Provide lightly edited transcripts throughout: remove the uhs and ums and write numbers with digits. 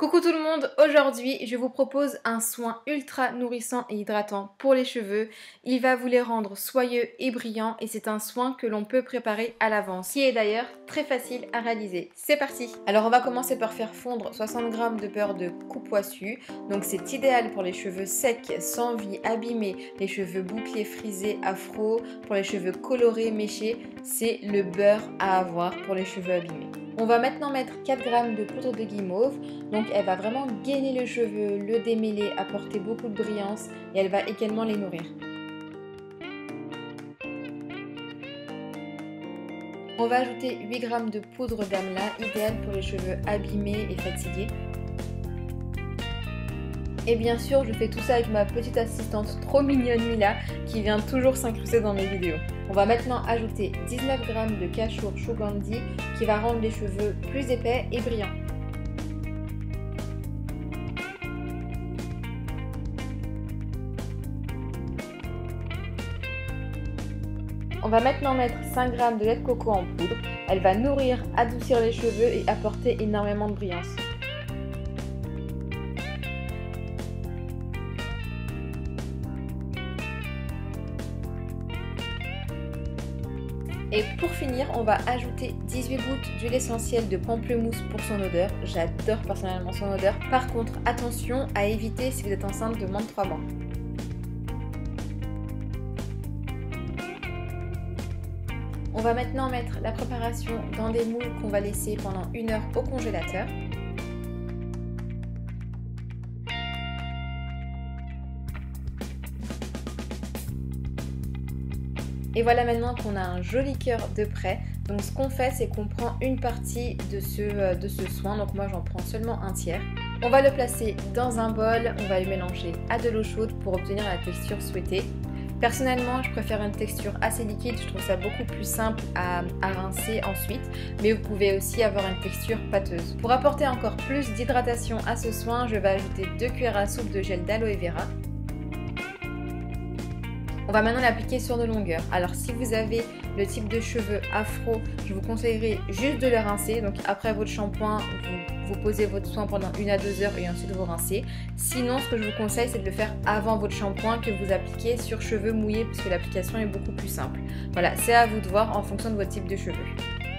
Coucou tout le monde, aujourd'hui je vous propose un soin ultra nourrissant et hydratant pour les cheveux. Il va vous les rendre soyeux et brillants et c'est un soin que l'on peut préparer à l'avance, qui est d'ailleurs très facile à réaliser. C'est parti! Alors on va commencer par faire fondre 60 g de beurre de coupe-poissu. Donc c'est idéal pour les cheveux secs, sans vie, abîmés, les cheveux bouclés, frisés, afro, pour les cheveux colorés, méchés. C'est le beurre à avoir pour les cheveux abîmés. On va maintenant mettre 4 g de poudre de guimauve, donc elle va vraiment gainer le cheveu, le démêler, apporter beaucoup de brillance et elle va également les nourrir. On va ajouter 8 g de poudre d'amla, idéale pour les cheveux abîmés et fatigués. Et bien sûr, je fais tout ça avec ma petite assistante trop mignonne Mila qui vient toujours s'incruster dans mes vidéos. On va maintenant ajouter 19 g de Kashour Shugandhi qui va rendre les cheveux plus épais et brillants. On va maintenant mettre 5 g de lait de coco en poudre. Elle va nourrir, adoucir les cheveux et apporter énormément de brillance. Et pour finir, on va ajouter 18 gouttes d'huile essentielle de pamplemousse pour son odeur. J'adore personnellement son odeur. Par contre, attention à éviter si vous êtes enceinte de moins de 3 mois. On va maintenant mettre la préparation dans des moules qu'on va laisser pendant 1 heure au congélateur. Et voilà maintenant qu'on a un joli cœur de prêt. Donc ce qu'on fait, c'est qu'on prend une partie de ce soin. Donc moi j'en prends seulement un tiers. On va le placer dans un bol, on va le mélanger à de l'eau chaude pour obtenir la texture souhaitée. Personnellement, je préfère une texture assez liquide, je trouve ça beaucoup plus simple à rincer ensuite, mais vous pouvez aussi avoir une texture pâteuse. Pour apporter encore plus d'hydratation à ce soin, je vais ajouter 2 cuillères à soupe de gel d'aloe vera. On va maintenant l'appliquer sur nos longueurs. Alors si vous avez le type de cheveux afro, je vous conseillerais juste de le rincer. Donc après votre shampoing, vous posez votre soin pendant 1 à 2 heures et ensuite vous rincez. Sinon, ce que je vous conseille, c'est de le faire avant votre shampoing que vous appliquez sur cheveux mouillés puisque l'application est beaucoup plus simple. Voilà, c'est à vous de voir en fonction de votre type de cheveux.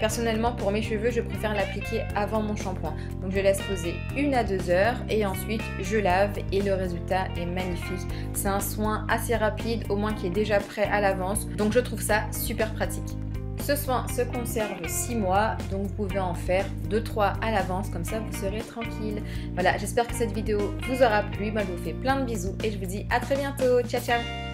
Personnellement, pour mes cheveux, je préfère l'appliquer avant mon shampoing. Donc je laisse poser 1 à 2 heures et ensuite je lave et le résultat est magnifique. C'est un soin assez rapide, au moins qui est déjà prêt à l'avance. Donc je trouve ça super pratique. Ce soin se conserve 6 mois, donc vous pouvez en faire 2-3 à l'avance, comme ça vous serez tranquille. Voilà, j'espère que cette vidéo vous aura plu. Moi je vous fais plein de bisous et je vous dis à très bientôt. Ciao ciao!